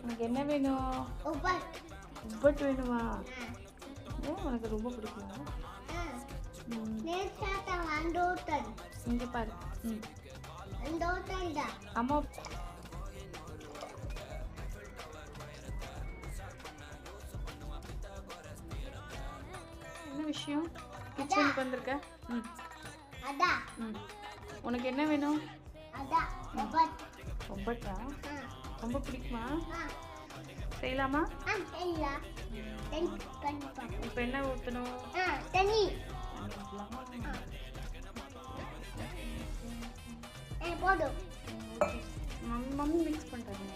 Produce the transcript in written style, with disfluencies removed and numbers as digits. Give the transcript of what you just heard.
உனக்கு என்ன வேணும்? உப்பட்டு வேணுமா? ஏன் உனக்கு ரொம்ப பிடிக்குமா? இங்க பாரு. அம்மா என்ன விஷயம்? கிச்சனுக்கு வந்திருக்க? உனக்கு என்ன வேணும்? ஒப்பட்டா? ரொம்ப பிடிக்குமா? செய்யலாமா? இப்போ என்ன ஊற்றணும்? மம்மி மிக்ஸ் பண்ணுறாங்க.